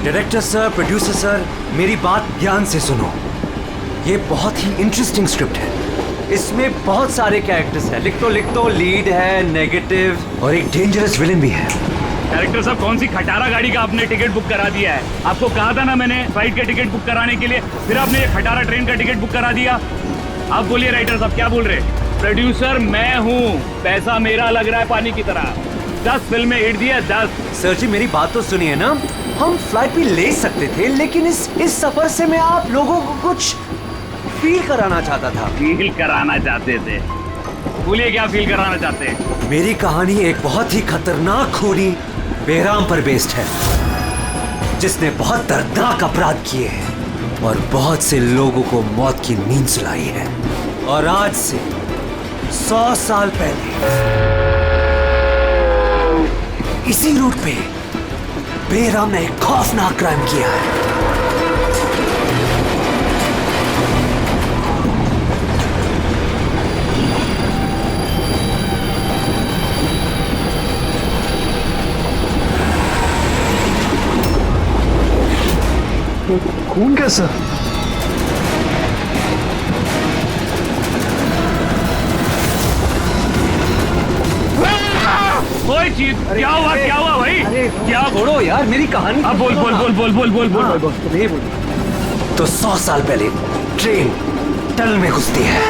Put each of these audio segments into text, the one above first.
Director sir, producer sir, मेरी बात ध्यान से सुनो। ये बहुत ही इंटरेस्टिंग स्क्रिप्ट है। इसमें बहुत सारे कैरेक्टर्स हैं। लिख तो लीड है, नेगेटिव और एक डेंजरस विलेन भी है। डायरेक्टर साहब, कौन सी खटारा गाड़ी का आपने टिकट बुक करा दिया है? आपको कहा था ना मैंने फ्लाइट का टिकट बुक कराने के लिए, फिर आपने ये खटारा ट्रेन का टिकट बुक करा दिया। आप बोलिए राइटर साहब, क्या बोल रहे हैं? प्रोड्यूसर मैं हूँ, पैसा मेरा लग रहा है पानी की तरह। 10 फिल्में हिट दी है, 10। सर जी मेरी बात तो सुनिए ना, हम फ्लाइट भी ले सकते थे, लेकिन इस सफर से मैं आप लोगों को कुछ फील कराना चाहता था। फील कराना चाहते थे? बोलिए क्या फील कराना चाहते हैं? मेरी कहानी एक बहुत ही खतरनाक खूनी बेराम पर बेस्ड है, जिसने बहुत दर्दनाक अपराध किए हैं और बहुत से लोगों को मौत की नींद सुलाई है। और आज से 100 साल पहले इसी रूट पे बेराम ने एक खौफनाक क्राइम किया है। खून कैसा? क्या हुआ भाई? क्या? छोड़ो यार मेरी कहानी। अब बोल। तो 100 साल पहले ट्रेन टनल में घुसती है।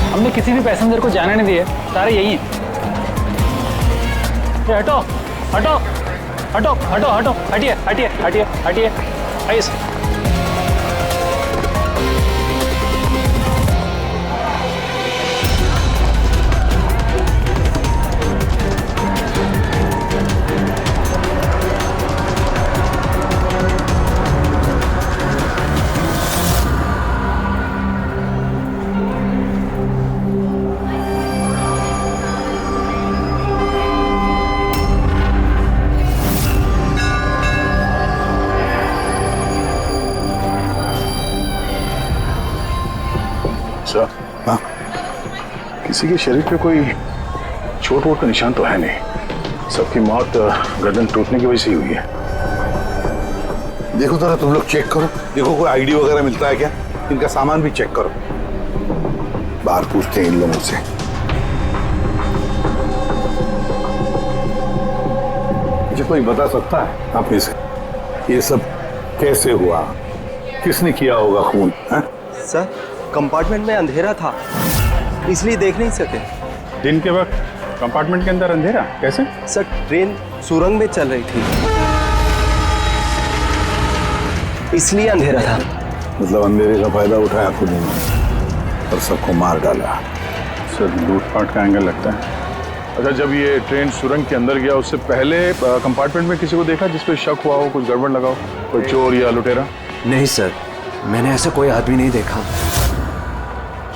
हमने किसी भी पैसेंजर को जाने नहीं दिए, सारे यही हैं। हटो हटो हटो हटो हटो, हटिए हटिए हटिए हटिए, आइए। हाँ, किसी के शरीर पे कोई चोट वोट का निशान तो है नहीं। सबकी मौत गर्दन टूटने की वजह से ही हुई है। देखो जरा तुम लोग चेक करो, देखो कोई आईडी वगैरह मिलता है क्या। इनका सामान भी चेक करो। बाहर पूछते हैं इन लोगों से। मुझे कोई बता सकता है आप में से ये सब कैसे हुआ, किसने किया होगा खून? सर, कंपार्टमेंट में अंधेरा था, इसलिए देख नहीं सके। दिन के वक्त कंपार्टमेंट के अंदर अंधेरा कैसे? सर, ट्रेन सुरंग में चल रही थी, इसलिए अंधेरा था। मतलब अंधेरे का फायदा उठाया खुद ने और सबको मार डाला। सर, लूटपाट का एंगल लगता है। अच्छा, जब ये ट्रेन सुरंग के अंदर गया उससे पहले कंपार्टमेंट में किसी को देखा जिस पे शक हुआ हो, कुछ गड़बड़ लगा हो, कोई चोर या लुटेरा? नहीं सर, मैंने ऐसा कोई आदमी नहीं देखा,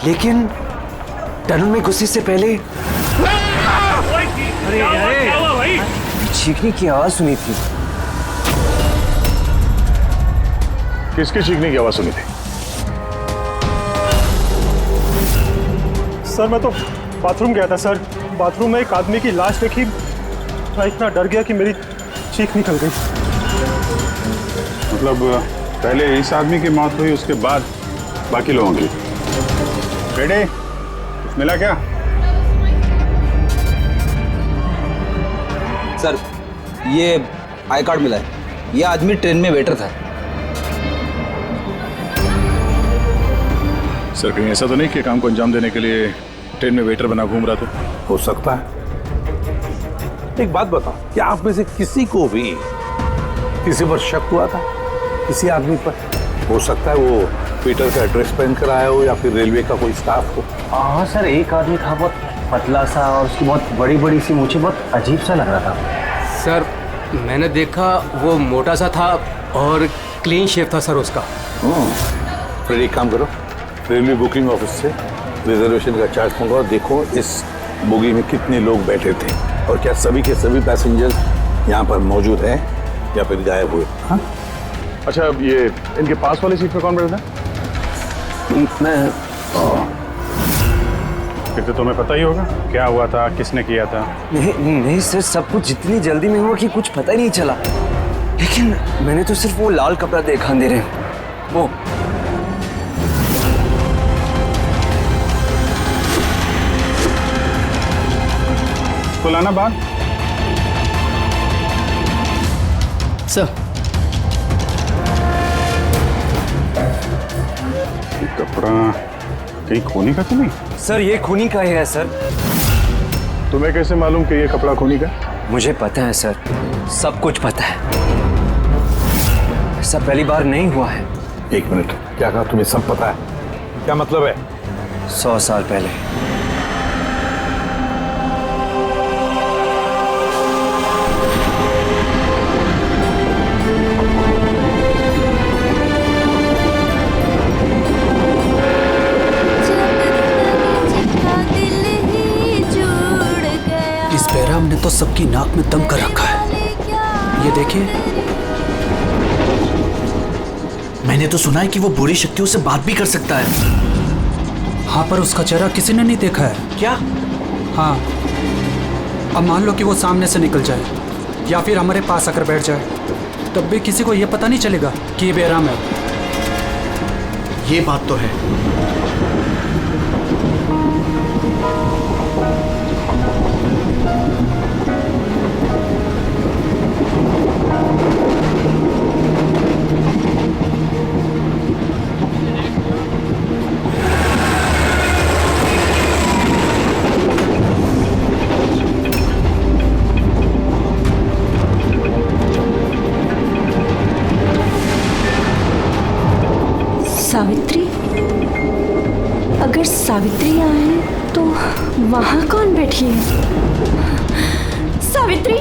लेकिन टनल में घुसने से पहले क्या हुआ भाई? चीखने की आवाज सुनी थी। किसके चीखने की आवाज सुनी थी? सर, मैं तो बाथरूम गया था सर। बाथरूम में एक आदमी की लाश देखी, मैं इतना डर गया कि मेरी चीख निकल गई। मतलब पहले इस आदमी की मौत हुई, उसके बाद बाकी लोगों की। बेटे, मिला क्या? सर, ये आई कार्ड मिला है। ये आदमी ट्रेन में वेटर था। सर, कहीं ऐसा तो नहीं कि काम को अंजाम देने के लिए ट्रेन में वेटर बना घूम रहा था? हो सकता है। एक बात बताओ, क्या आप में से किसी को भी किसी पर शक हुआ था, किसी आदमी पर? हो सकता है वो पीटर का एड्रेस पहन कर आया हो या फिर रेलवे का कोई स्टाफ हो। हाँ सर, एक आदमी था, बहुत पतला सा और उसकी बहुत बड़ी बड़ी सी मूछें, बहुत अजीब सा लग रहा था। सर मैंने देखा वो मोटा सा था और क्लीन शेव था सर उसका। फिर एक काम करो, रेलवे बुकिंग ऑफिस से रिजर्वेशन का चार्ट मंगाओ, देखो इस बोगी में कितने लोग बैठे थे और क्या सभी के सभी पैसेंजर्स यहाँ पर मौजूद हैं या फिर गायब हुए। हाँ? अच्छा, ये इनके पास वाली सीट पे कौन बैठा था? मैं फिर तो तुम्हें पता ही होगा क्या हुआ था, किसने किया था। नहीं सर, सब कुछ जितनी जल्दी में हुआ कि कुछ पता ही नहीं चला। लेकिन मैंने तो सिर्फ वो लाल कपड़ा देखा अंधेरे में, वो। बुलाना बात। सर कपड़ा कहीं खूनी का तो नहीं? सर ये खूनी का ही है सर। तुम्हें कैसे मालूम कि ये कपड़ा खूनी का? मुझे पता है सर, सब कुछ पता है। ऐसा पहली बार नहीं हुआ है। एक मिनट, क्या कहा? तुम्हें सब पता है? क्या मतलब है? 100 साल पहले इस बैराम ने तो सबकी नाक में दम कर रखा है। ये देखिए, मैंने तो सुना है कि वो बुरी शक्तियों से बात भी कर सकता है। हाँ पर उसका चेहरा किसी ने नहीं देखा है। क्या? हाँ, अब मान लो कि वो सामने से निकल जाए या फिर हमारे पास आकर बैठ जाए, तब भी किसी को ये पता नहीं चलेगा कि ये बैराम है। ये बात तो है। सावित्री? अगर सावित्री आए तो वहां कौन बैठी है? सावित्री!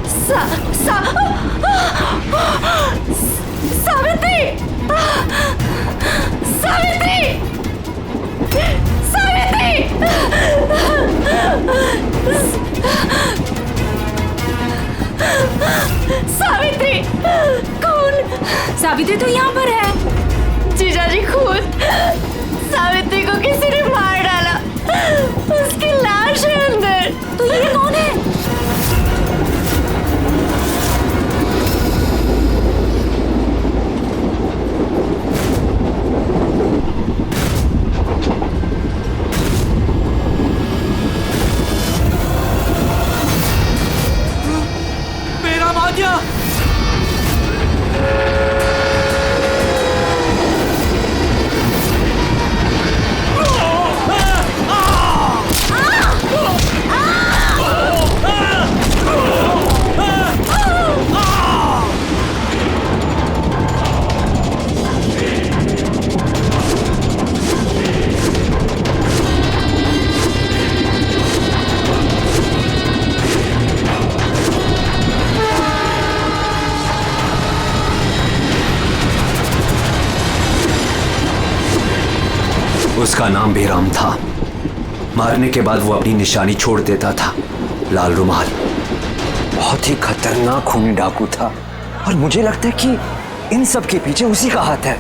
सावित्री! सावित्री! सावित्री! सावित्री! कौन? सावित्री तो यहाँ पर है। जीजाजी, खून! सावित्री को किसी ने मार डाला, उसकी लाश है अंदर। तो ये कौन है? मेरा आ गया। उसका नाम बेराम था। मारने के बाद वो अपनी निशानी छोड़ देता था, लाल रुमाल। बहुत ही खतरनाक खूनी डाकू था और मुझे लगता है कि इन सब के पीछे उसी का हाथ है।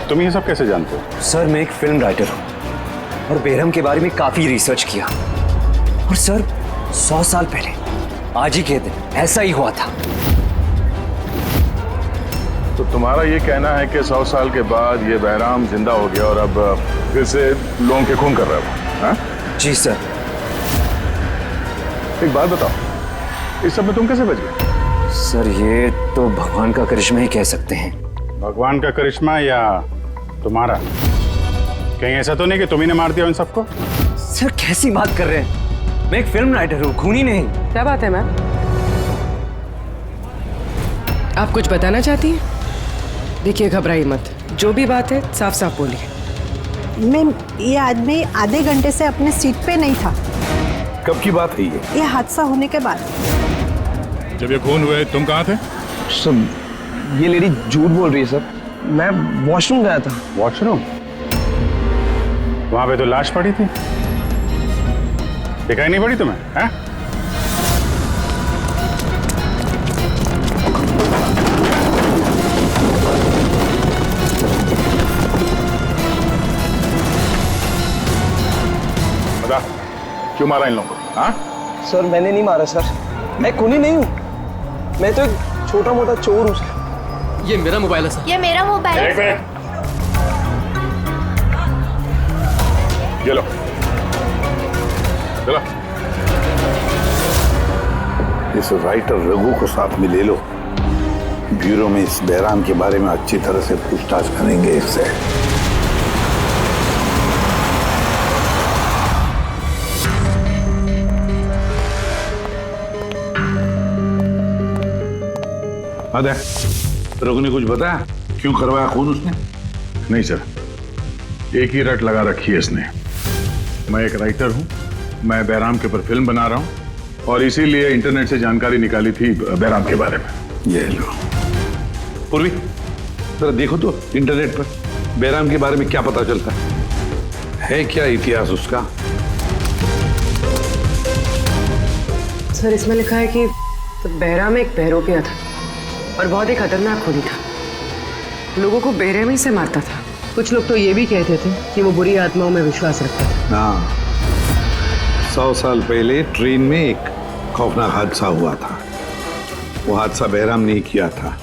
तुम ये सब कैसे जानते हो? सर मैं एक फिल्म राइटर हूँ और बेरहम के बारे में काफी रिसर्च किया। और सर 100 साल पहले आज ही के दिन ऐसा ही हुआ था। तो तुम्हारा ये कहना है कि 100 साल के बाद ये बहराम जिंदा हो गया और अब फिर से लोगों के खून कर रहा है? हाँ? जी सर। एक बात बताओ, इस सब में तुम कैसे बच गए? सर ये तो भगवान का करिश्मा ही कह सकते हैं। भगवान का करिश्मा या तुम्हारा? कहीं ऐसा तो नहीं कि तुम ही ने मार दिया उन सबको? सर कैसी बात कर रहे हैं? मैं एक फिल्म राइटर हूँ, खूनी नहीं। क्या बात है मैम? आप कुछ बताना चाहती हैं? देखिए घबराइए मत, जो भी बात है साफ साफ बोलिए। मैम, ये आदमी आधे घंटे से अपने सीट पे नहीं था। कब की बात है ये हादसा होने के बाद। जब ये खून हुए तुम कहाँ थे? सर ये लेडी झूठ बोल रही है सर। मैं वॉशरूम गया था। वॉशरूम? वहां पे तो लाश पड़ी थी, दिखाई नहीं पड़ी तुम्हें? हैं? बता, क्यों मारा इन लोगों को? हाँ? सर मैंने नहीं मारा सर, मैं खूनी नहीं हूँ, मैं तो एक छोटा मोटा चोर हूँ सर। ये मेरा मोबाइल है सर। ये मेरा मोबाइल है। ये लो, चलो। इस राइटर रघु को साथ में ले लो, ब्यूरो में इस बहराम के बारे में अच्छी तरह से पूछताछ करेंगे इससे। अरे रघु ने कुछ बताया क्यों करवाया खून उसने? नहीं सर, एक ही रट लगा रखी है इसने। मैं एक राइटर हूँ, मैं बहराम के ऊपर फिल्म बना रहा हूँ और इसीलिए इंटरनेट से जानकारी निकाली थी बहराम के बारे में। ये लो पूर्वी, जरा देखो तो इंटरनेट पर बहराम के बारे में क्या पता चलता है क्या इतिहास उसका? सर इसमें लिखा है कि बहराम एक बहरोपिया था और बहुत ही खतरनाक खूनी था। लोगों को बेरहमी से मारता था। कुछ लोग तो ये भी कहते थे कि वो बुरी आत्माओं में विश्वास रखता था। हाँ, 100 साल पहले ट्रेन में एक खौफनाक हादसा हुआ था। वो हादसा बहराम ने किया था,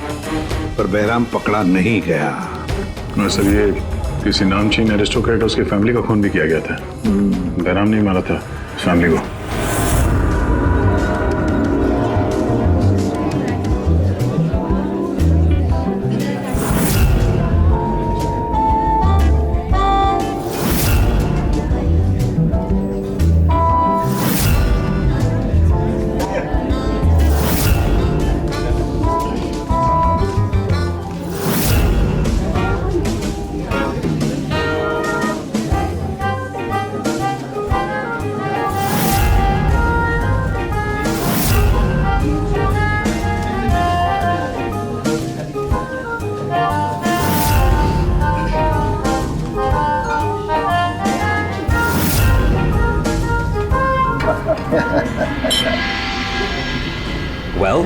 पर बहराम पकड़ा नहीं गया। सर ये किसी नामचीन एरिस्टोक्रेट उसकी फैमिली का खून भी किया गया था। बहराम नहीं मारा था फैमिली को। वेल,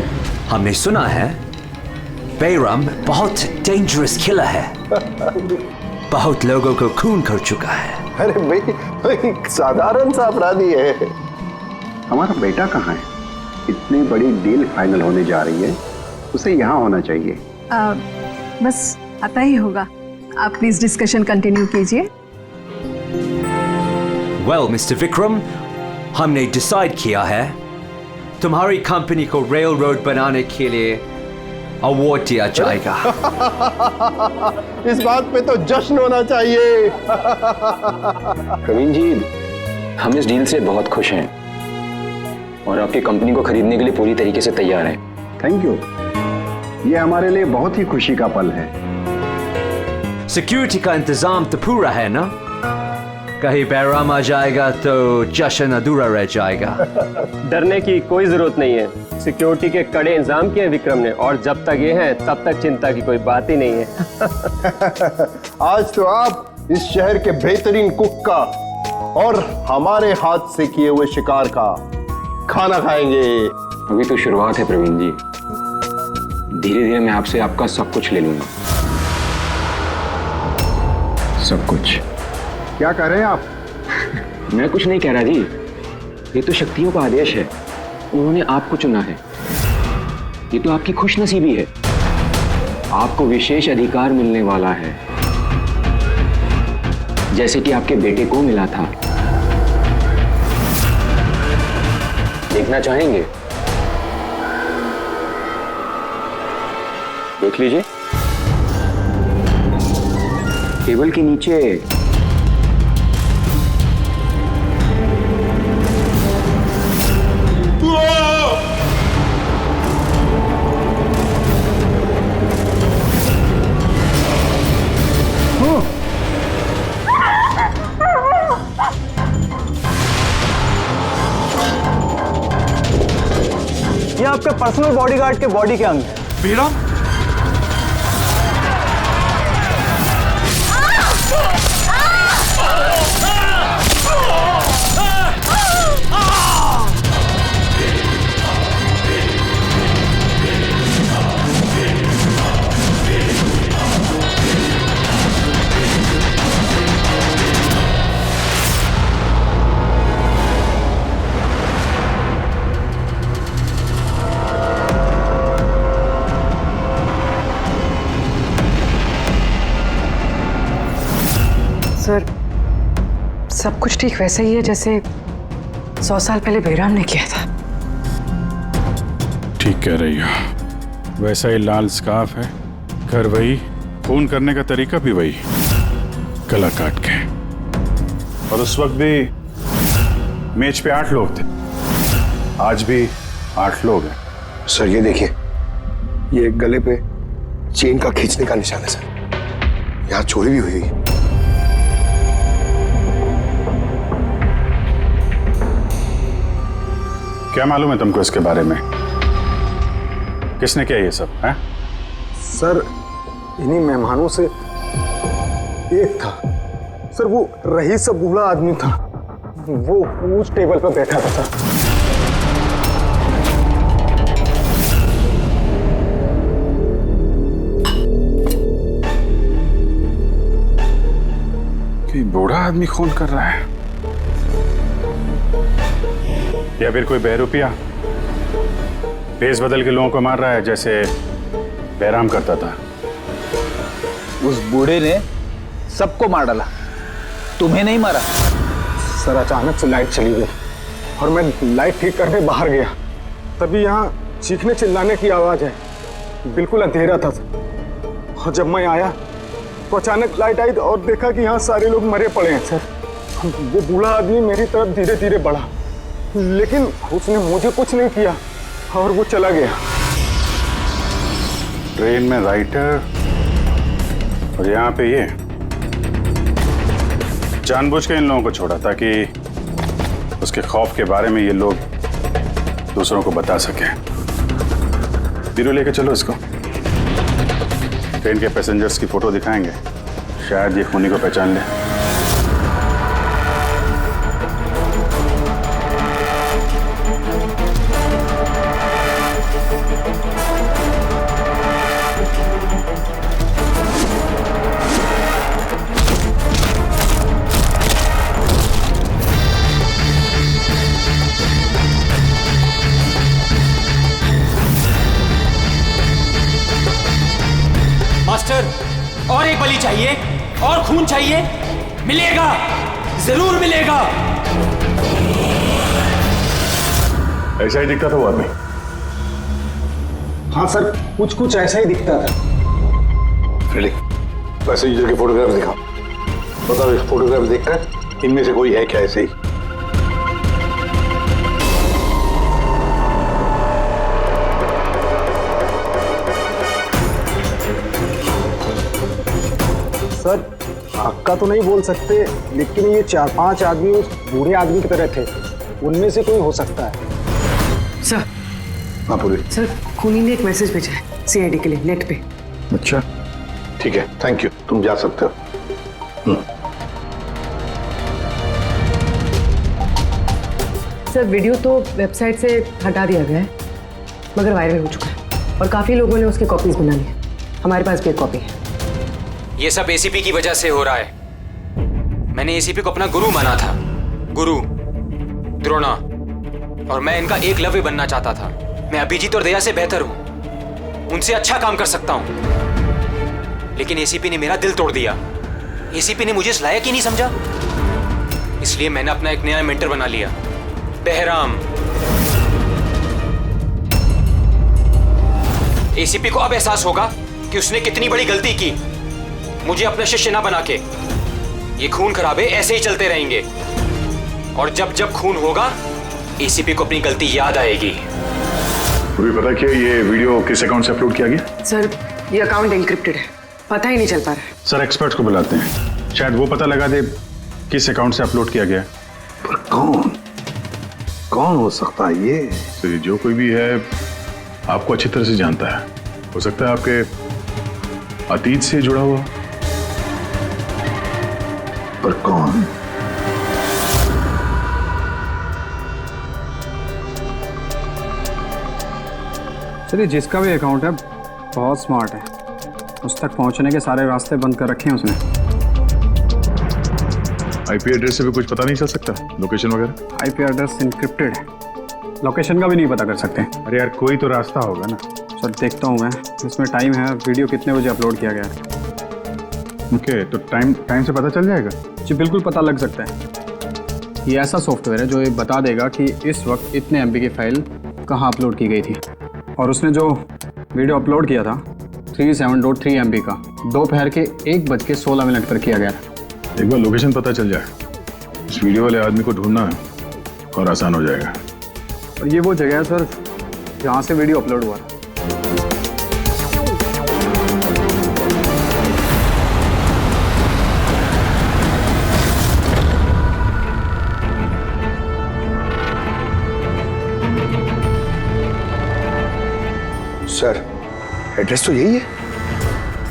हमने सुना है बेराम बहुत डेंजरस किलर है। बहुत लोगों को खून कर चुका है। अरे भाई साधारण सा अपराधी है। हमारा बेटा कहाँ है? इतनी बड़ी डील फाइनल होने जा रही है, उसे यहाँ होना चाहिए। बस आता ही होगा। आप प्लीज डिस्कशन कंटिन्यू कीजिए। वेल मिस्टर विक्रम, हमने डिसाइड किया है तुम्हारी कंपनी को रेल रोड बनाने के लिए अवार्ड दिया जाएगा। इस बात पे तो जश्न होना चाहिए। प्रवीण जी, हम इस डील से बहुत खुश हैं और आपकी कंपनी को खरीदने के लिए पूरी तरीके से तैयार हैं। थैंक यू, ये हमारे लिए बहुत ही खुशी का पल है। सिक्योरिटी का इंतजाम तो पूरा है ना? कहीं बैराम आ जाएगा तो जश्न अधूरा रह जाएगा। डरने की कोई जरूरत नहीं है। सिक्योरिटी के कड़े इंतजाम किए विक्रम ने, और जब तक ये हैं तब तक चिंता की कोई बात ही नहीं है। आज तो आप इस शहर के बेहतरीन कुक का और हमारे हाथ से किए हुए शिकार का खाना खाएंगे। अभी तो शुरुआत है प्रवीण जी, धीरे धीरे मैं आपसे आपका सब कुछ ले लूंगा। सब कुछ। क्या कह रहे हैं आप? मैं कुछ नहीं कह रहा जी, ये तो शक्तियों का आदेश है। उन्होंने आपको चुना है, ये तो आपकी खुशनसीबी है। आपको विशेष अधिकार मिलने वाला है, जैसे कि आपके बेटे को मिला था। देखना चाहेंगे? देख लीजिए, टेबल के नीचे पर्सनल बॉडीगार्ड के बॉडी के अंग। बेराम? सर, सब कुछ ठीक वैसे ही है जैसे 100 साल पहले बेराम ने किया था। ठीक कह रही हो। वैसा ही लाल स्कार्फ है, घर वही, खून करने का तरीका भी वही, गला काट के। और उस वक्त भी मेज पे 8 लोग थे, आज भी 8 लोग हैं। सर ये देखिए, ये गले पे चेन का खींचने का निशान है सर। यहाँ चोरी भी हुई है। क्या मालूम है तुमको इसके बारे में? किसने किया ये सब है? सर इन्हीं मेहमानों से एक था सर, वो रईस सा बूढ़ा आदमी था, वो उस टेबल पर बैठा था सर। कि बूढ़ा आदमी खून कर रहा है या फिर कोई बहरूपिया भेस बदल के लोगों को मार रहा है जैसे बैराम करता था। उस बूढ़े ने सबको मार डाला, तुम्हें नहीं मारा। सर अचानक से लाइट चली गई और मैं लाइट ठीक करने बाहर गया, तभी यहाँ चीखने चिल्लाने की आवाज है। बिल्कुल अंधेरा था और जब मैं आया तो अचानक लाइट आई और देखा कि यहाँ सारे लोग मरे पड़े हैं सर। वो बूढ़ा आदमी मेरी तरफ धीरे धीरे बढ़ा, लेकिन उसने मुझे कुछ नहीं किया और वो चला गया। ट्रेन में राइटर और यहाँ पे ये जानबूझ के इन लोगों को छोड़ा ताकि उसके खौफ के बारे में ये लोग दूसरों को बता सकें। बीरू लेके चलो इसको, ट्रेन के पैसेंजर्स की फोटो दिखाएंगे, शायद ये खूनी को पहचान ले। मास्टर, और एक बलि चाहिए, और खून चाहिए। मिलेगा, जरूर मिलेगा। ऐसा ही दिखता था वो आदमी। हाँ सर, कुछ कुछ ऐसा ही दिखता था। फ्रेडी, पैसेंजर के फोटोग्राफ दिखाओ। बताओ, इस फोटोग्राफ देखकर इनमें से कोई है क्या ऐसे ही? सर पक्का तो नहीं बोल सकते, लेकिन ये 4-5 आदमी उस बूढ़े आदमी की तरह थे, उनमें से कोई हो सकता है। सर, हाँ पूरी। सर खूनी ने एक मैसेज भेजा है सीआईडी के लिए नेट पे। अच्छा ठीक है, थैंक यू, तुम जा सकते हो। सर वीडियो तो वेबसाइट से हटा दिया गया है, मगर वायरल हो चुका है और काफी लोगों ने उसकी कॉपीज बना ली है। हमारे पास भी एक कॉपी है। ये सब एसीपी की वजह से हो रहा है। मैंने एसीपी को अपना गुरु माना था, गुरु द्रोणा, और मैं इनका एकलव्य बनना चाहता था। मैं अभिजीत और दया से बेहतर हूं, उनसे अच्छा काम कर सकता हूं, लेकिन एसीपी ने मेरा दिल तोड़ दिया। एसीपी ने मुझे इस लायक ही नहीं समझा, इसलिए मैंने अपना एक नया मेंटर बना लिया, बहराम। एसीपी को अब एहसास होगा कि उसने कितनी बड़ी गलती की, मुझे अपना शिष्य ना बना के। ये खून खराबे ऐसे ही चलते रहेंगे, और जब जब खून होगा एसीपी को अपनी गलती याद आएगी। पूरी पता क्या ये वीडियो किस अकाउंट से अपलोड किया गया? सर ये अकाउंट एन्क्रिप्टेड है, पता ही नहीं चल पा रहा है। सर एक्सपर्ट्स को बुलाते हैं, शायद वो पता लगा दे किस अकाउंट से अपलोड किया गया। पर कौन हो सकता है ये? तो जो कोई भी है आपको अच्छी तरह से जानता है। हो सकता है आपके अतीत से जुड़ा हुआ। पर कौन? चलिए, जिसका भी अकाउंट है बहुत स्मार्ट है। उस तक पहुंचने के सारे रास्ते बंद कर रखे हैं उसने। आईपी एड्रेस से भी कुछ पता नहीं चल सकता? लोकेशन वगैरह? आईपी एड्रेस इनक्रिप्टेड है, लोकेशन का भी नहीं पता कर सकते। अरे यार, कोई तो रास्ता होगा ना। सर देखता हूँ मैं, इसमें टाइम है, वीडियो कितने बजे अपलोड किया गया है। ओके, तो टाइम से पता चल जाएगा? जी बिल्कुल पता लग सकता है। ये ऐसा सॉफ्टवेयर है जो ये बता देगा कि इस वक्त इतने MB की फाइल कहाँ अपलोड की गई थी। और उसने जो वीडियो अपलोड किया था 37.3 MB का, दोपहर के 1:16 पर किया गया था। एक बार लोकेशन पता चल जाए, इस वीडियो वाले आदमी को ढूंढना और आसान हो जाएगा। और ये वो जगह है सर जहाँ से वीडियो अपलोड हुआ था। सर, एड्रेस तो यही है।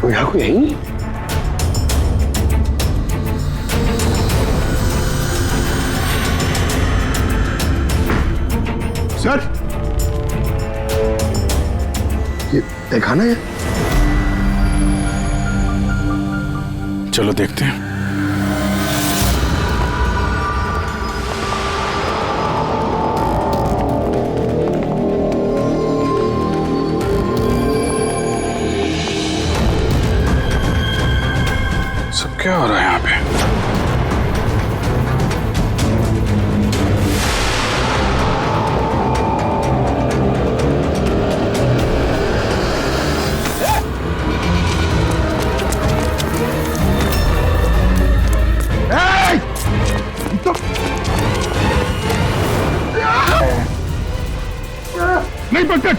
वो यहाँ को यही है। सर, ये दिखाना है। चलो देखते हैं। सब क्या हो रहा है यहाँ पे? नहीं पकड़,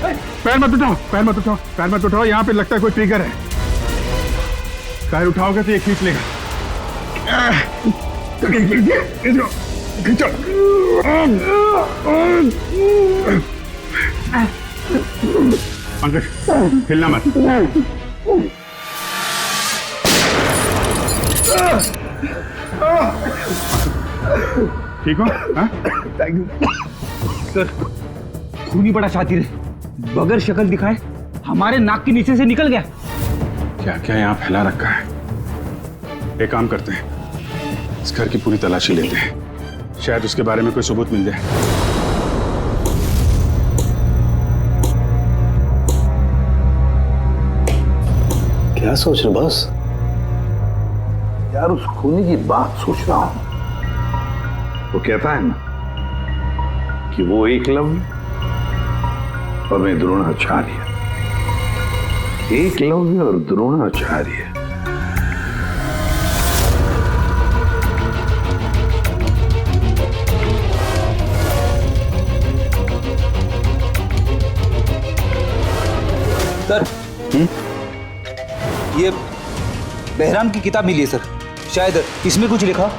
पैर मत उठाओ, पैर मत उठाओ, पैर मत उठाओ। यहाँ पे लगता है कोई ट्रिगर है। पैर उठाओगे तो ये खींच लेगा। खींचो। पंकज, हिलना मत। ठीक हो? Thank you sir. खून ही बड़ा शातिर है, बगैर शक्ल दिखाए हमारे नाक के नीचे से निकल गया। क्या क्या यहाँ फैला रखा है। एक काम करते हैं, इस घर की पूरी तलाशी लेते हैं, शायद उसके बारे में कोई सबूत मिल जाए। क्या सोच रहे बस? यार, उस खूनी की बात सोच रहा हूं। वो कहता है ना कि वो एकलव्य और मैं द्रोणाचार्य। एकलव्य और द्रोणाचार्य। सर, ये बहराम की किताब मिली है सर। शायद इसमें कुछ लिखा।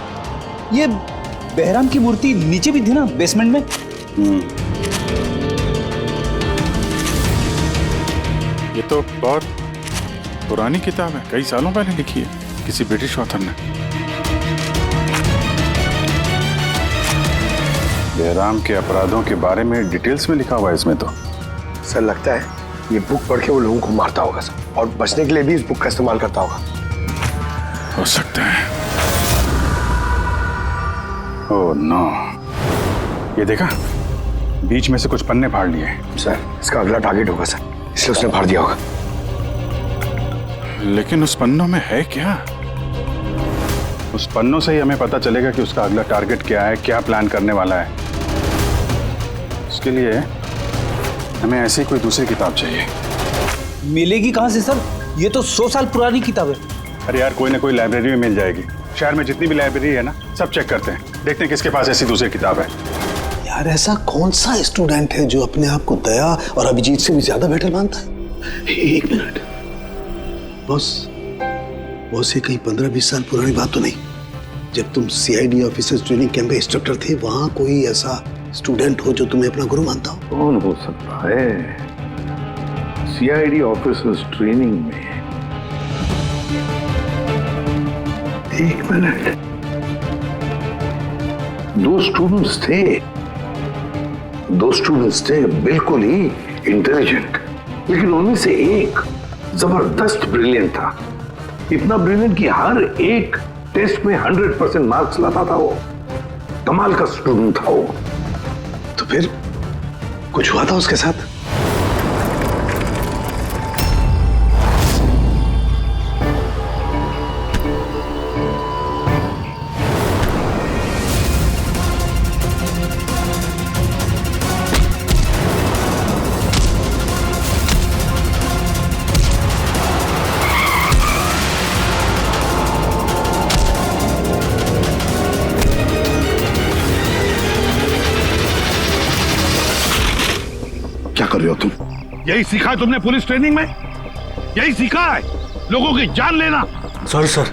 ये बहराम की मूर्ति नीचे भी थी ना, बेसमेंट में। ये तो बहुत पुरानी किताब है, कई सालों पहले लिखी है किसी ब्रिटिश ऑथर ने। बहराम के अपराधों के बारे में डिटेल्स में लिखा हुआ है इसमें तो। सर, लगता है ये बुक पढ़ के वो लोगों को मारता होगा सर, और बचने के लिए भी इस बुक का इस्तेमाल करता होगा। हो सकता है। ओह नो, ये देखा, बीच में से कुछ पन्ने फाड़ लिए। सर, इसका अगला टारगेट होगा सर, इसलिए उसने फाड़ दिया होगा। लेकिन उस पन्नों में है क्या? उस पन्नों से ही हमें पता चलेगा कि उसका अगला टारगेट क्या है, क्या प्लान करने वाला है। उसके लिए हमें ऐसी कोई दूसरी किताब चाहिए। मिलेगी कहां से सर? ये तो 100 साल पुरानी किताब है। अरे यार, कोई ना कोई लाइब्रेरी में मिल जाएगी। शहर में जितनी भी लाइब्रेरी है ना, सब चेक करते हैं, देखते हैं किसके पास ऐसी दूसरी किताब है। यार, ऐसा कौन सा स्टूडेंट है जो अपने आप को दया और अभिजीत से भी ज्यादा बेटर मानता है? एक मिनट बॉस, ये कहीं 15-20 साल पुरानी बात तो नहीं? जब तुम CID ऑफिसर्स ट्रेनिंग कैंप में इंस्ट्रक्टर थे, वहां कोई ऐसा स्टूडेंट हो जो तुम्हें अपना गुरु मानता हो? कौन हो सकता है? सीआईडी ऑफिसर्स ट्रेनिंग में 1 मिनट, 2 स्टूडेंट्स थे बिल्कुल ही इंटेलिजेंट, लेकिन उनमें से एक जबरदस्त ब्रिलियंट था। इतना ब्रिलियंट कि हर एक टेस्ट में 100% मार्क्स लाता था वो। कमाल का स्टूडेंट था वो। तो फिर कुछ हुआ था उसके साथ? क्या कर रहे हो तुम? यही सीखा है तुमने पुलिस ट्रेनिंग में? यही सीखा है लोगों की जान लेना? सॉरी सर,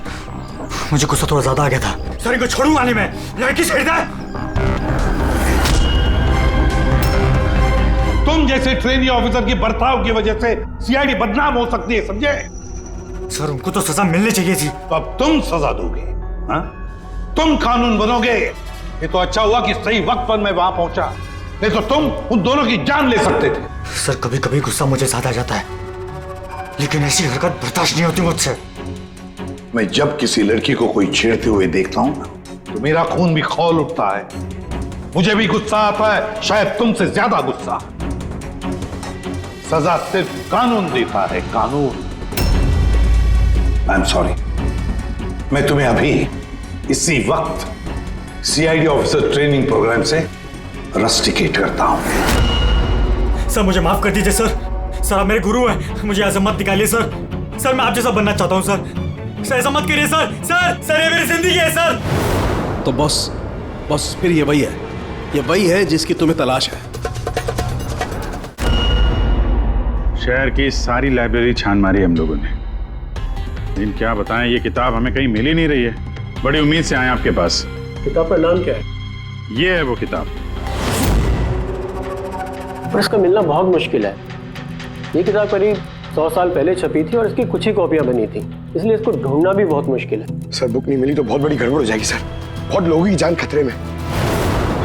मुझे गुस्सा थोड़ा ज्यादा आ गया था। सर इनको छोड़ूंगा नहीं मैं, लड़की छेड़ दे। तुम जैसे ट्रेनी ऑफिसर की बर्ताव की वजह से सीआईडी बदनाम हो सकती है, समझे? सर उनको तो सजा मिलनी चाहिए थी। तो अब तुम सजा दोगे? हाँ? तुम कानून बनोगे? ये तो अच्छा हुआ कि सही वक्त पर मैं वहां पहुंचा, नहीं तो तुम उन दोनों की जान ले सकते थे। सर कभी कभी गुस्सा मुझे ज्यादा आ जाता है, लेकिन ऐसी हरकत बर्दाश्त नहीं होती मुझसे। मैं जब किसी लड़की को कोई छेड़ते हुए देखता हूं तो मेरा खून भी खौल उठता है, मुझे भी गुस्सा आता है, शायद तुमसे ज्यादा गुस्सा। सजा सिर्फ कानून देता है, कानून। आई एम सॉरी, मैं तुम्हें अभी इसी वक्त सीआईडी ऑफिसर ट्रेनिंग प्रोग्राम से रस्टिकेट करता हूं। सर मुझे माफ कर दीजिए सर। सर आप मेरे गुरु हैं, मुझे ऐसा मत निकालिए सर। सर मैं आप जैसा बनना चाहता हूं सर। सर ऐसा मत करिए सर। सर ये मेरी जिंदगी है सर। तो बस फिर ये वही है जिसकी तुम्हें तलाश है। शहर की सारी लाइब्रेरी छान मारी हम लोगों ने, लेकिन क्या बताएं, ये किताब हमें कहीं मिल ही नहीं रही है। बड़ी उम्मीद से आए आपके पास। किताब का नाम क्या है? ये है वो किताब। पर इसका मिलना बहुत मुश्किल है। ये किताब करीब 100 साल पहले छपी थी और इसकी कुछ ही कॉपियां बनी थी, इसलिए इसको ढूंढना भी बहुत मुश्किल है। सर बुक नहीं मिली तो बहुत बड़ी गड़बड़ हो जाएगी सर। बहुत लोगों की जान खतरे में,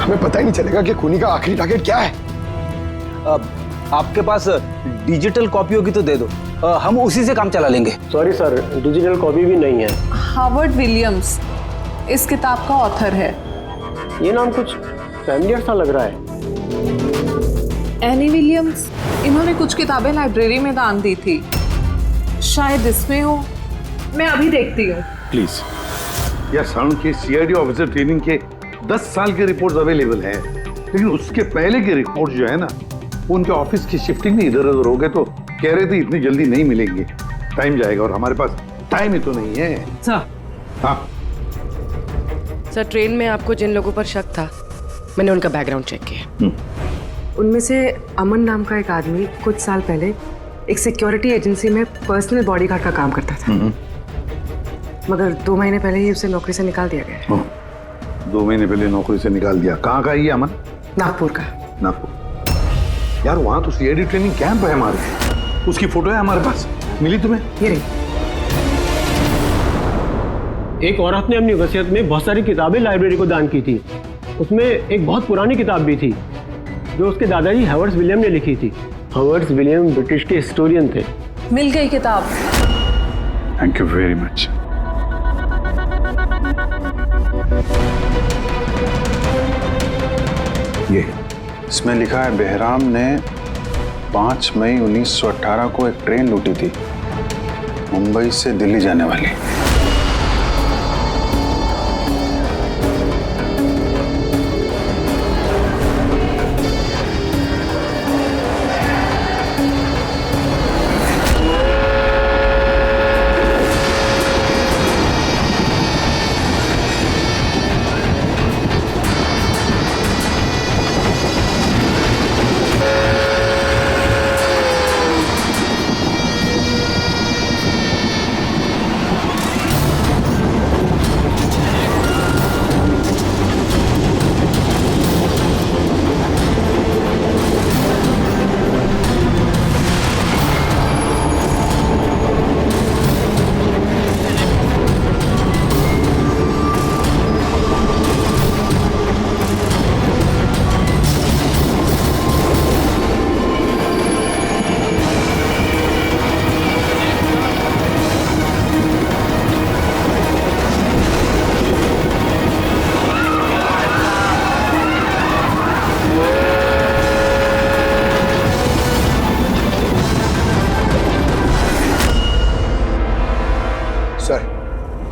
हमें पता ही नहीं चलेगा कि खूनी का आखिरी टारगेट क्या है। आपके पास डिजिटल कॉपी होगी तो दे दो, हम उसी से काम चला लेंगे। सॉरी सर, डिजिटल कॉपी भी नहीं है। हार्वर्ड विलियम्स इस किताब का ऑथर है। ये नाम कुछ फैमिलियर सा लग रहा है। एनी विलियम्स, इन्होंने कुछ किताबें लाइब्रेरी में दान दी थी, शायद इसमें हो। मैं अभी देखती हूँ। प्लीज। यार साउंड के सीआईडी ऑफिसर ट्रेनिंग के 10 साल के रिपोर्ट्स अवेलेबल है, लेकिन उसके पहले के रिपोर्ट जो है ना, उनके ऑफिस की शिफ्टिंग में इधर उधर हो गए, तो कह रहे थे इतनी जल्दी नहीं मिलेंगे, टाइम जाएगा, और हमारे पास टाइम ही तो नहीं है। सर। हाँ सर, ट्रेन में आपको जिन लोगों पर शक था, मैंने उनका बैकग्राउंड चेक किया। उनमें से अमन नाम का एक आदमी कुछ साल पहले एक सिक्योरिटी एजेंसी में पर्सनल बॉडीगार्ड का काम करता था, मगर 2 महीने पहले ही उसे नौकरी से निकाल दिया गया। 2 महीने पहले नौकरी से निकाल दिया। कहाँ का ये अमन? नागपुर का। नागपुर। यार वहां तो सीआईडी ट्रेनिंग कैंप है हमारे, उसकी फोटो है हमारे पास, मिली तुम्हें? ये रही। एक औरत ने अपनी वसीयत में बहुत सारी किताबें लाइब्रेरी को दान की थी। उसमें एक बहुत पुरानी किताब भी थी जो उसके दादाजी हावर्ड विलियम ने लिखी थी। हावर्ड विलियम ब्रिटिश के हिस्टोरियन थे। मिल गई किताब। Thank you very much. ये इसमें लिखा है, बेहराम ने 5 मई 1918 को एक ट्रेन लूटी थी, मुंबई से दिल्ली जाने वाली।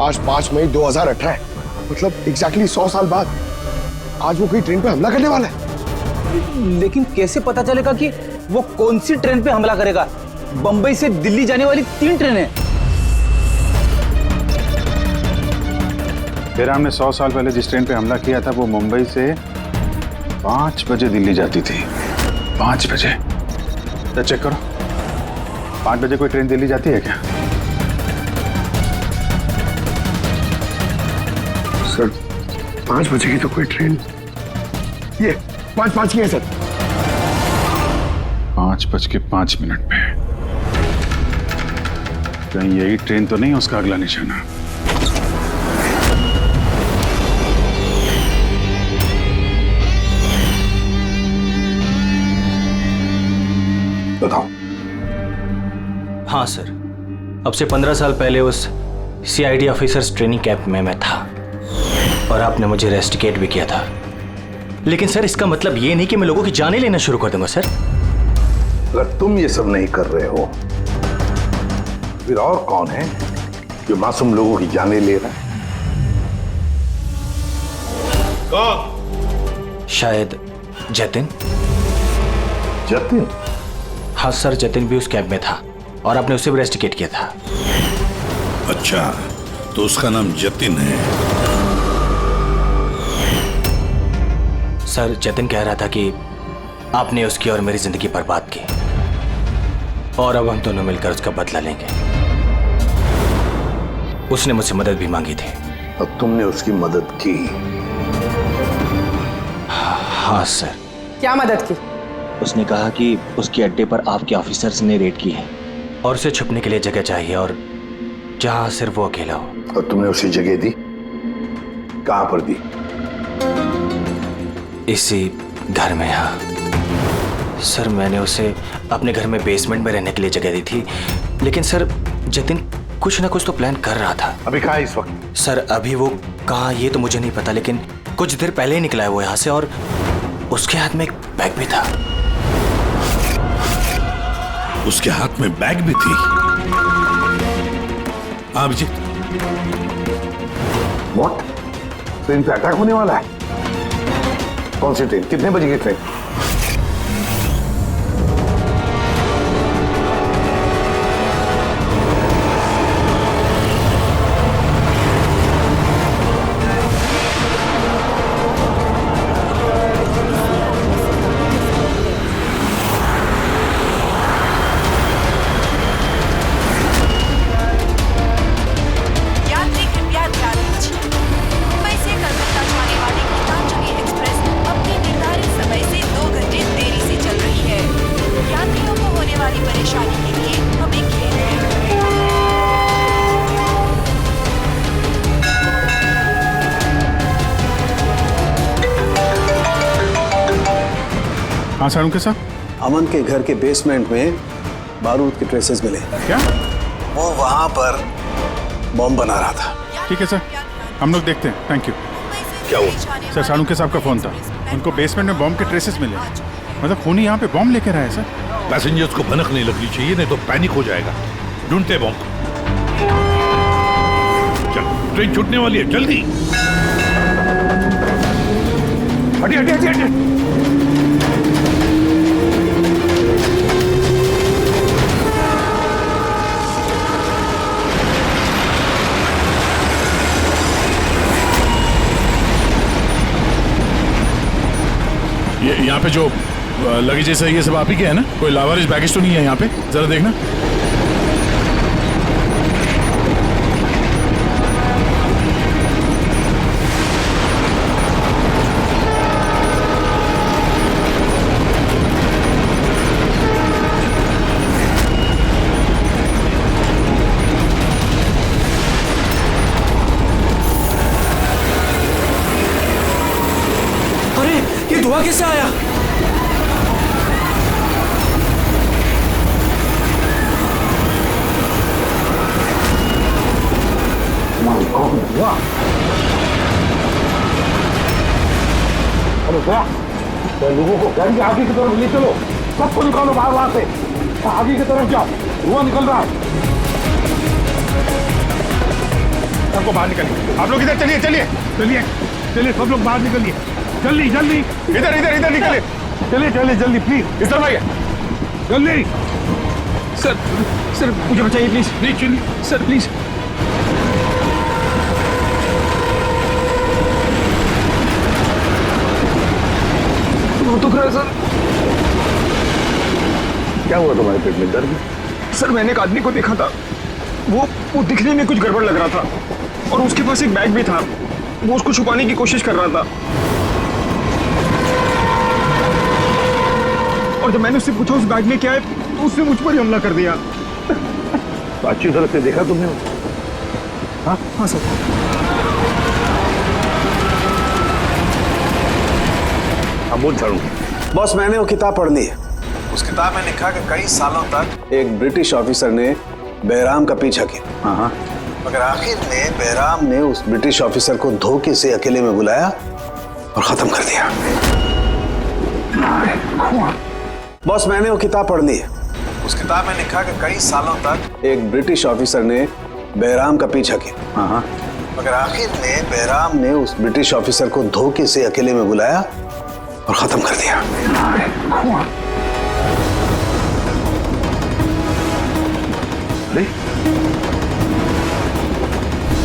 आज 5 मई 2018 है, मतलब एग्जैक्टली 100 साल बाद आज वो कोई ट्रेन पे हमला करने वाला है। लेकिन कैसे पता चलेगा कि वो कौन सी ट्रेन पे हमला करेगा? बंबई से दिल्ली जाने वाली 3 ट्रेनें। बेराम ने 100 साल पहले जिस ट्रेन पे हमला किया था वो मुंबई से 5 बजे दिल्ली जाती थी। 5 बजे। तो चेक करो, 5 बजे कोई ट्रेन दिल्ली जाती है क्या? सर 5 बजे की तो कोई ट्रेन, ये 5:05 की है सर। 5:05 पे। कहीं यही ट्रेन तो नहीं उसका अगला निशाना? बताओ। हाँ सर, अब से 15 साल पहले उस CID ऑफिसर्स ट्रेनिंग कैंप में मैं था और आपने मुझे रेस्टिकेट भी किया था। लेकिन सर इसका मतलब ये नहीं कि मैं लोगों की जानें लेना शुरू कर दूंगा सर। अगर तुम ये सब नहीं कर रहे हो फिर और कौन है जो मासूम लोगों की जानें ले रहा है? कौन? शायद जतिन। जतिन? हाँ सर, जतिन भी उस कैंप में था और आपने उसे भी रेस्टिकेट किया था। अच्छा, तो उसका नाम जतिन है। सर जतिन कह रहा था कि आपने उसकी और मेरी जिंदगी बर्बाद की और अब हम दोनों मिलकर उसका बदला लेंगे। उसने मुझसे मदद भी मांगी थी। और तुमने उसकी मदद की? हाँ सर। क्या मदद की? उसने कहा कि उसके अड्डे पर आपके ऑफिसर्स ने रेड की है और उसे छुपने के लिए जगह चाहिए और जहां सिर्फ वो अकेला हो। और तुमने उसे जगह दी? कहां पर दी? इसी घर में। हाँ सर, मैंने उसे अपने घर में बेसमेंट में रहने के लिए जगह दी थी, लेकिन सर जतिन कुछ ना कुछ तो प्लान कर रहा था। अभी कहाँ है इस वक्त? सर अभी वो कहाँ ये तो मुझे नहीं पता, लेकिन कुछ देर पहले ही निकला है वो यहाँ से और उसके हाथ में एक बैग भी था। उसके हाथ में बैग भी थी? अभिजीत, व्हाट? ट्रेन पे अटैक होने वाला है? कौन सी ट्रेन? कितने बजे की ट्रेन? हाँ सारुण के साथ? अमन के घर के बेसमेंट में बारूद के ट्रेसेस मिले। क्या? वो वहां पर बॉम्ब बना रहा था। ठीक है सर, हम लोग देखते हैं। Thank you. क्या हुआ? सर सारुण के साहब का फोन था, उनको बेसमेंट में बॉम्ब के ट्रेसेस मिले। मतलब खूनी यहाँ पे बॉम्ब लेकर आया सर। पैसेंजर्स को भनक नहीं लगनी चाहिए, नहीं तो पैनिक हो जाएगा। ढूंढते बॉम्ब। चल, ट्रेन छूटने वाली है, जल्दी। हटिए हटिए हटिए हटिए। यहाँ पे जो लगेज है ये सब आप ही के है ना? कोई लावारिस बैगेज तो नहीं है यहाँ पे? जरा देखना। अरे ये धुआं कैसे आया? तो लोगों को घर के आगे की तरफ ले चलो, सबको निकालो बाहर वहां से। आगे की तरफ जाओ, धुआं निकल रहा है। सबको बाहर निकलिए। आप लोग इधर चलिए चलिए चलिए चलिए, सब लोग बाहर निकलिए जल्दी जल्दी। इधर इधर इधर निकलिए, चलिए चलिए जल्दी प्लीज। इस तरफ आइए जल्दी। सर सर मुझे बचाइए प्लीज। नहीं चलिए सर प्लीज। बहुत दुख रहा है सर। क्या हुआ तुम्हारे पेट में, दर्द? सर मैंने एक आदमी को देखा था, वो दिखने में कुछ गड़बड़ लग रहा था और उसके पास एक बैग भी था, वो उसको छुपाने की कोशिश कर रहा था। और जब मैंने उससे पूछा उस बैग में क्या है, तो उसने मुझ पर ही हमला कर दिया। तो अच्छी तरह से देखा तुमने? हाँ सर। अमूल झाड़ू। बॉस मैंने वो किताब पढ़ ली है। उस किताब में लिखा कि कई सालों तक एक ब्रिटिश ऑफिसर ने बहराम का पीछा किया। हाँ। मगर आखिर में बहराम ने उस ब्रिटिश ऑफिसर को धोखे से अकेले में बुलाया और खत्म कर दिया। बॉस मैंने वो किताब पढ़ ली है। उस किताब में लिखा कि कई सालों तक एक ब्रिटिश ऑफिसर ने बहराम का पीछा किया। हाँ। मगर आखिर में बहराम ने उस ब्रिटिश ऑफिसर को धोखे से अकेले में बुलाया और खत्म कर दिया।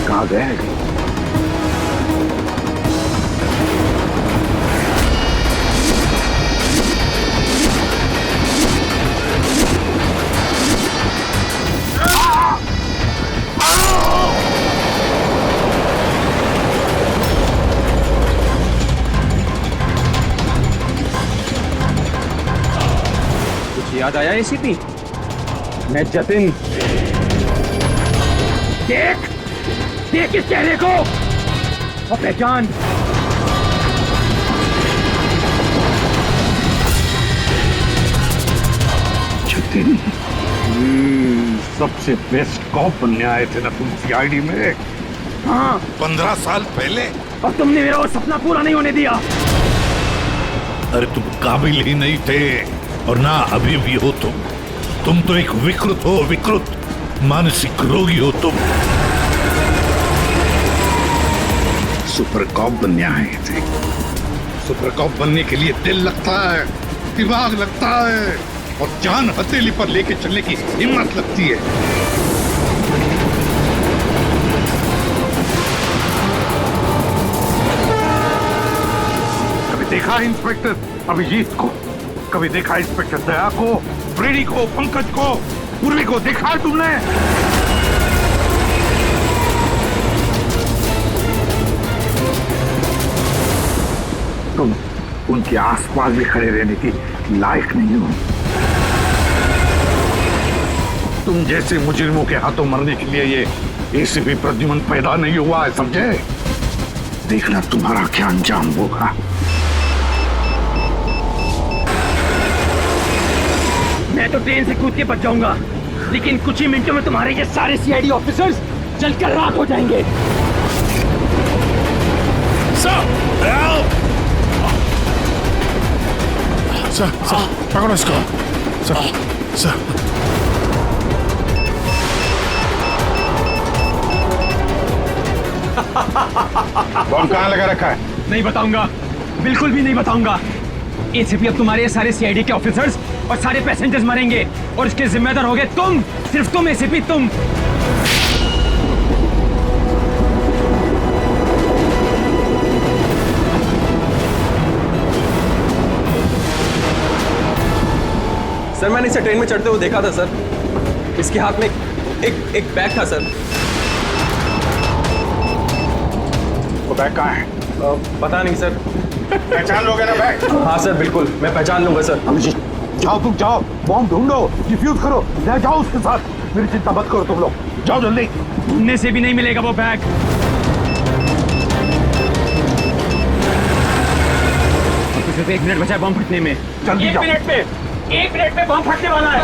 कहाँ गए हैं? कुछ याद आया एसीपी? मैं जतिन। देख देख इस चेहरे को और पहचान। जतिन, सबसे बेस्ट कॉप बनने आए थे ना तुम सीआईडी में? हाँ 15 साल पहले। और तुमने मेरा वो सपना पूरा नहीं होने दिया। अरे तुम काबिल ही नहीं थे और ना अभी भी हो तुम तो एक विकृत हो, विकृत मानसिक रोगी हो तुम। सुपर कॉप बनने आए थे। सुपर कॉप बनने के लिए दिल लगता है, दिमाग लगता है और जान हथेली पर लेके चलने की हिम्मत लगती है। कभी देखा इंस्पेक्टर अभिजीत को? कभी देखा इंस्पेक्टर दया को, फ्रेडी को, पंकज को, पूर्वी को? देखा है तुमने? तुम उनके आसपास भी खड़े रहने की लायक नहीं हो। तुम जैसे मुजरिमों के हाथों मरने के लिए ये एसीपी प्रद्युमन पैदा नहीं हुआ है, समझे? देखना तुम्हारा क्या अंजाम होगा। मैं तो ट्रेन से कूद के बच जाऊंगा, लेकिन कुछ ही मिनटों में तुम्हारे ये सारे सीआईडी ऑफिसर्स जलकर राख हो जाएंगे। सर पकड़ो इसको। सर बम कहाँ लगा रखा है? नहीं बताऊंगा, बिल्कुल भी नहीं बताऊंगा। एसीपी अब तुम्हारे सारे सीआईडी के ऑफिसर्स और सारे पैसेंजर्स मरेंगे और इसके जिम्मेदार होगे तुम, सिर्फ तुम एसीपी, तुम। सर मैंने इसे ट्रेन में चढ़ते हुए देखा था सर। इसके हाथ में एक बैग था सर। वो बैग कहाँ है? पता नहीं सर। पहचान लोगे ना बैग? हाँ सर बिल्कुल, मैं पहचान लूंगा सर। अभिजीत जाओ, तुम जाओ, बॉम्ब ढूंढो, डिफ्यूज करो, ले जाओ उसके साथ। मेरी चिंता मत करो तुम लोग, जाओ जल्दी। ढूंढने से भी नहीं मिलेगा वो बैग। और सिर्फ 1 मिनट बचा है बम फटने में। जल्दी जाओ। 1 मिनट में बम फटने वाला है।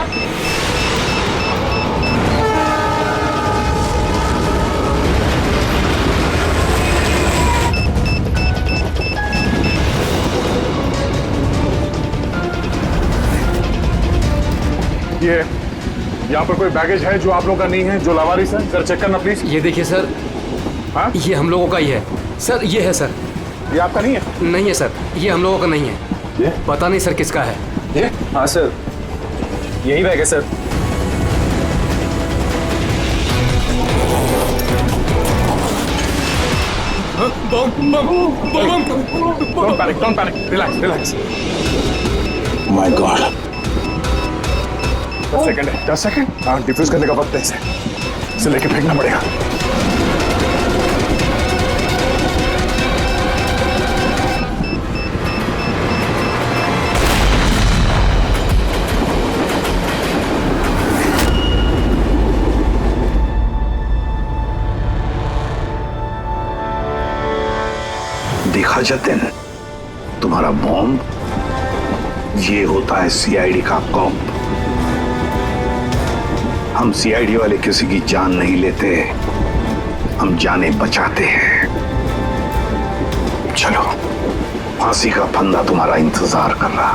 ये यहाँ पर कोई बैगेज है जो आप लोग का नहीं है, जो लावारिस है? सर चेक करना प्लीज। ये देखिए सर, ये हम लोगों का ही है सर। ये है सर। ये आपका नहीं है? नहीं है सर, ये हम लोगों का नहीं है। ये पता नहीं सर किसका है। ये हाँ सर, यही बैग है sir. Don't panic. Relax. My God. 10 second. हाँ, डिफ्यूज करने का वक्त है इसे लेके फेंकना पड़ेगा। देखा जतिन, तुम्हारा बॉम्ब ये होता है सीआईडी का कॉप। हम सीआईडी वाले किसी की जान नहीं लेते, हम जाने बचाते हैं। चलो, फांसी का फंदा तुम्हारा इंतजार कर रहा।